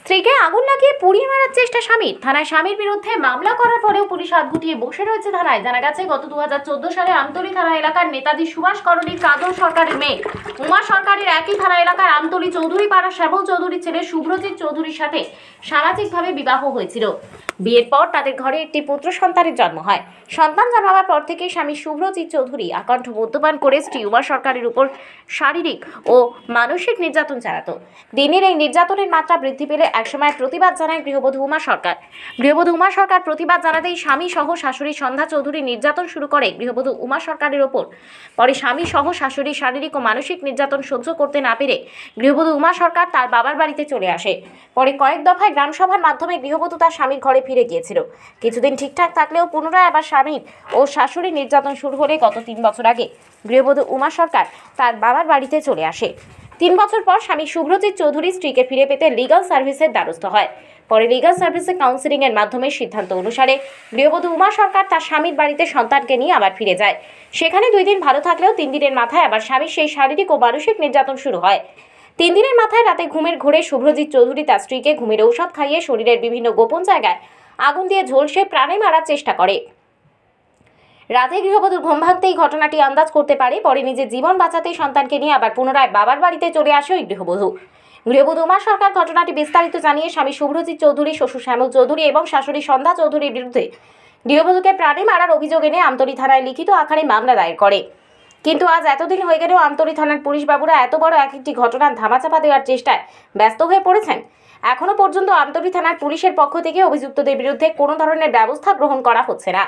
স্ত্রীকে আগুন লাগিয়ে পুড়িয়ে মারার চেষ্টা স্বামীর, থানায় স্বামীর বিরুদ্ধে মামলা করার পরেও পুলিশ হাত গুটিয়ে বসে রয়েছে থানায়। জানা গেছে গত 2014 সালে আমতলী থানা এলাকার নেতাজি সুভাষ কলোনির কাজল সরকারের মেয়ে উমা সরকারের একই থানা এলাকার আমতলী চৌধুরী পাড়া শ্যামল চৌধুরীর ছেলে শুভ্রজিৎ চৌধুরীর সাথে সামাজিকভাবে বিবাহ হয়েছিল। বিয়ের পর তাদের ঘরে একটি পুত্র সন্তানের জন্ম হয়। সন্তান জন্মাবার পর থেকে স্বামী শুভ্রজিৎ চৌধুরী আকণ্ঠ মদ্যপান করে স্ত্রী উমা সরকারের উপর শারীরিক ও মানসিক নির্যাতন চালাতো। দিনের এই নির্যাতনের মাত্রা বৃদ্ধি পেলে একসময় প্রতিবাদ জানায় গৃহবধূ উমা সরকার। গৃহবধূ উমা সরকার প্রতিবাদ জানাতেই স্বামী সহ শাশুড়ি সন্ধ্যা চৌধুরী নির্যাতন শুরু করে গৃহবধূ উমা সরকারের ওপর। পরে স্বামী সহ শাশুড়ি শারীরিক ও মানসিক নির্যাতন সহ্য করতে না পেরে গৃহবধূ উমা সরকার তার বাবার বাড়িতে চলে আসে। পরে কয়েক দফায় গ্রামসভার মাধ্যমে গৃহবধূ তার স্বামীর ঘরে ফিরে গিয়েছিল। কিছুদিন ঠিকঠাক থাকলেও পুনরায় আবার স্বামীর ও শাশুড়ি নির্যাতন শুরু হলে গত 3 বছর আগে গৃহবধূ উমা সরকার তার বাবার বাড়িতে চলে আসে। 3 বছর পর স্বামী শুভ্রজিৎ চৌধুরী স্ত্রীকে ফিরে পেতে লিগ্যাল সার্ভিসের দ্বারস্থ হয়। পরে লিগ্যাল সার্ভিসে কাউন্সিলিং এর মাধ্যমে সিদ্ধান্ত অনুসারে গৃহবধূ উমা সরকার তার স্বামীর বাড়িতে সন্তানকে নিয়ে আবার ফিরে যায়। সেখানে 2 দিন ভালো থাকলেও 3 দিনের মাথায় আবার স্বামীর সেই শারীরিক ও মানসিক নির্যাতন শুরু হয়। 3 দিনের মাথায় রাতে ঘুমের ঘোরে শুভ্রজিৎ চৌধুরী তার স্ত্রীকে ঘুমের ঔষধ খাইয়ে শরীরের বিভিন্ন গোপন জায়গায় আগুন দিয়ে ঝলসে প্রাণে মারার চেষ্টা করে। রাতে গৃহবধূর ঘুম ভাঙতেই ঘটনাটি আন্দাজ করতে পারে। পরে নিজের জীবন বাঁচাতেই সন্তানকে নিয়ে আবার পুনরায় বাবার বাড়িতে চলে আসে ওই গৃহবধূ উমা সরকার ঘটনাটি বিস্তারিত জানিয়ে স্বামী শুভ্রজিৎ চৌধুরী, শ্বশুর শ্যামল চৌধুরী এবং শাশুড়ি সন্ধ্যা চৌধুরীর বিরুদ্ধে গৃহবধূকে প্রাণে মারার অভিযোগ এনে আমতলী থানায় লিখিত আকারে মামলা দায়ের করে। কিন্তু আজ এতদিন হয়ে গেলেও আমতলী থানার পুলিশ বাবুরা এত বড় একটি ঘটনার ধামাচাপা দেওয়ার চেষ্টায় ব্যস্ত হয়ে পড়েছেন। এখনো পর্যন্ত আমতলী থানার পুলিশের পক্ষ থেকে অভিযুক্তদের বিরুদ্ধে কোনো ধরনের ব্যবস্থা গ্রহণ করা হচ্ছে না,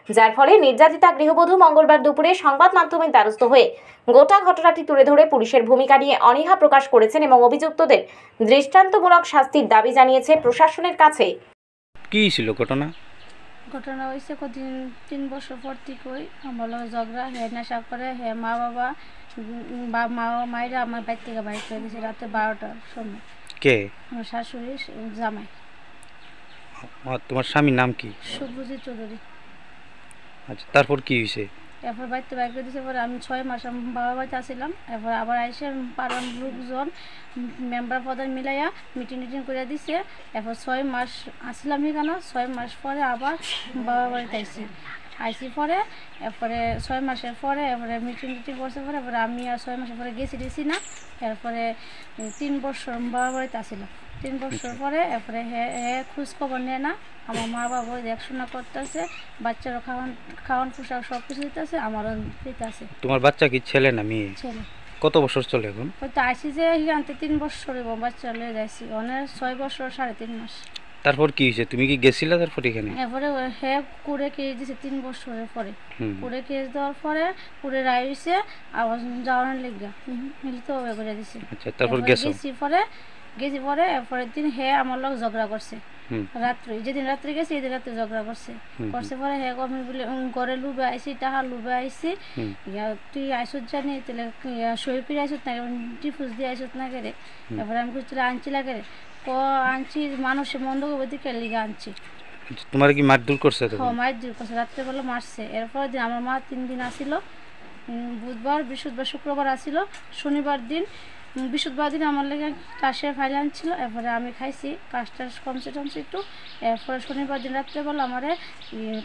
যার ফলে নির্যাতিতা গৃহবধূ মঙ্গলবার দুপুরে সংবাদ মাধ্যমের দ্বারস্থ হয়ে গোটা ঘটনাটি তুলে ধরে পুলিশের ভূমিকা নিয়ে অনীহা প্রকাশ করেছেন এবং অভিযুক্তদের দৃষ্টান্তমূলক শাস্তির দাবি জানিয়েছে প্রশাসনের কাছে। কি ছিল ঘটনা? ঘটনা হয়েছে কদিন 3 বছর পর থেকেই আমার ঝগড়া, হে নেশা করে, হে মা বাবা মায়েরা আমার বাড়ি থেকে বাইর করে দিয়েছে রাতে 12টার সময়। কে? আমার শাশুড়ি জামাই। তোমার স্বামীর নাম কি? শুভ্রজিৎ চৌধুরী। আচ্ছা, তারপর কি হয়েছে? এরপর বাড়িতে বাইর করে দিয়েছে। পরে আমি 6 মাস বাবার বাড়িতে আসছিলাম। এরপর আবার আইসে পাড়ার লোকজন মেম্বার প্রধান মিলাইয়া মিটিং করে দিছে। এরপর 6 মাস আসছিলাম এখানে। 6 মাস পরে আবার বাবার বাড়িতে আইসি পরে এরপরে 6 মাসের পরে এরপরে মিটিং করছে। পরে এরপরে আমি আর 6 মাসের পরে গেছি না। এরপরে 3 বছর বাবার বাড়িতে আসছিলাম। 3 বছর পরে এরপরে হে খোঁজ খবর নেয় না। আমার মা বাবা দেখাশোনা করতেছে, বাচ্চারা খাওয়ান পোশাক সব কিছু দিতেছে, আমারও দিতেছে। তোমার বাচ্চা কি ছেলে না মেয়ে? ছেলে। কত বছর চলে এখন? হয়তো আইসি যে এখানতে 3 বছর এবং বাচ্চা লয়ে যাইছি অনেক 6 বছর 3.5 মাস। তারপর কি হয়েছে? তুমি কি গেছিলা তারপর এখানে? এরপরে হে কুড়ে কেস দিছে 3 বছরের পরে। কুড়ে কেস দেওয়ার পরে কুড়ে রায় হয়েছে আবার যাওয়ার লেগা মিলিত করে দিছে। আচ্ছা, তারপর গেছি পরে এরপরের দিন হে আমার লোক ঝগড়া করছে রাত্রে। যেদিন রাত্রে গেছি এদিন রাত্রে ঝগড়া করছে পরে হে আমি বলে ঘরে লুবে আইসি, টাকা লুবে আইসি, তুই আইসত জানি তাহলে সই করে আইসত না টিফুস দিয়ে আইসত না করে। এরপরে আমি কিছু আনছি লাগে আনছি মানুষের মন্দ দিকে লিগে আনছি। তোমার কি মারধর করছে? মারধর করছে, রাত্রেবেলা মারছে। এরপর দিন আমার মা 3 দিন আসিল, বুধবার বৃহস্পতিবার শুক্রবার আসিল, শনিবার দিন বৃহস্পতিবার দিন আমার লেগে কাশের ফাইল আনছিল। এরপরে আমি খাইছি, কাশটা কমছে টমছে একটু। এরপরে শনিবার দিন রাত্রেবেলা আমার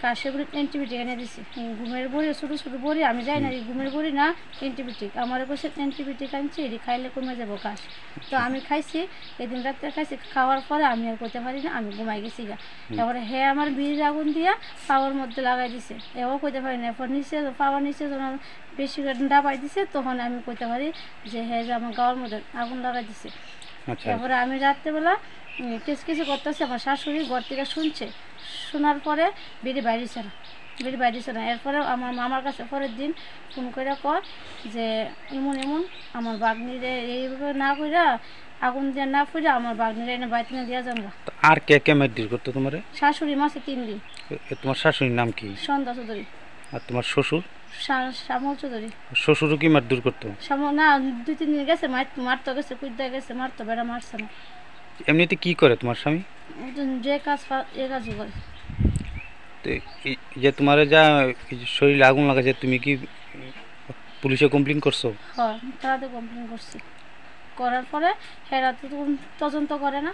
কাশের বড়ি অ্যান্টিবায়োটিক এনে দিছে। ঘুমের বড়ি ছোটো ছোটো বড়ি, আমি যাই না ঘুমের বড়ি না অ্যান্টিবায়োটিক। আমার কাছে অ্যান্টিবায়োটিক আনছি, এটি খাইলে কমে যাবো কাশ। তো আমি খাইছি, এদিন রাত্রে খাইছি। খাওয়ার পরে আমি আর করতে পারি না, আমি ঘুমাই গেছি গা। এরপরে হে আমার বিড়ির আগুন দিয়া পাওয়ার মধ্যে লাগাই দিছে, এও করতে পারি না। এরপর নিচে পাওয়ার নিচে যখন বেশি ডাবাই দিছে তখন আমি করতে পারি যে হে যে আমার গাওয়ার মধ্যে আগুন লাগাই দিছে। তারপরে আমি রাত্রেবেলা কিছু করতেছি, আমার শাশুড়ি ঘর থেকে শুনছে। শোনার পরে বেরিয়ে বাইরেছে না। এরপরে আমার মামার কাছে পরের দিন ফোন করে কয় যে এমন আমার বাগনিরে এইভাবে না কইরা আগুন দিয়ে না ফুইরা আমার বাগনিরে এনে বাড়িতে নিয়ে দেওয়া যাবে। আর কে মারধর করতো তোমার? শাশুড়ি মাসে 3 দিন। তোমার শাশুড়ির নাম কি? সন্ধ্যা চৌধুরী। আর তোমার শ্বশুর? শ্যামল চৌধুরী। শ্বশুরও কি মারধর করতো? না, 2-3 দিন গেছে মারতে গেছে, কুইদা গেছে, মারতো, বেড়া মারছে না। এমনিতে কি করে তোমার স্বামী? যে কাজই করে। তো যে তোমার যা শরীরে আগুন লাগাছে, তুমি কি পুলিশে কমপ্লেন করছো? হ্যাঁ, তারাতে কমপ্লেন করছি। করার পরে হেরা তো তদন্ত করে না।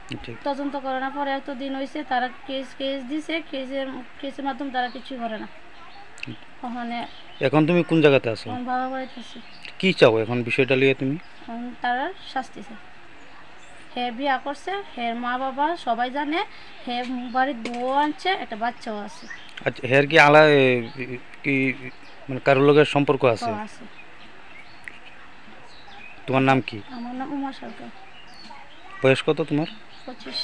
ঠিক। তদন্ত করে না, পরে এত দিন হয়েছে তারা কেস দিছে, কেসের মাধ্যমে তারা কিছুই করে না। ওখানে এখন তুমি কোন জায়গাতে আছো? আমার বাবা বাড়িতে আছে, কি চাও এখন বিষয়টা নিয়ে তুমি? তারা শাস্তি চায়। হে বিয়া করছে, হের মা বাবা সবাই জানে, হে বাড়ির বউ আনছে, একটা বাচ্চাও আছে। আচ্ছা, হের কি কি মানে কারোর লোকের সম্পর্ক আছে? ও আছে। তোমার নাম কি? আমার নাম উমা সরকার। বয়স কত তোমার? 25।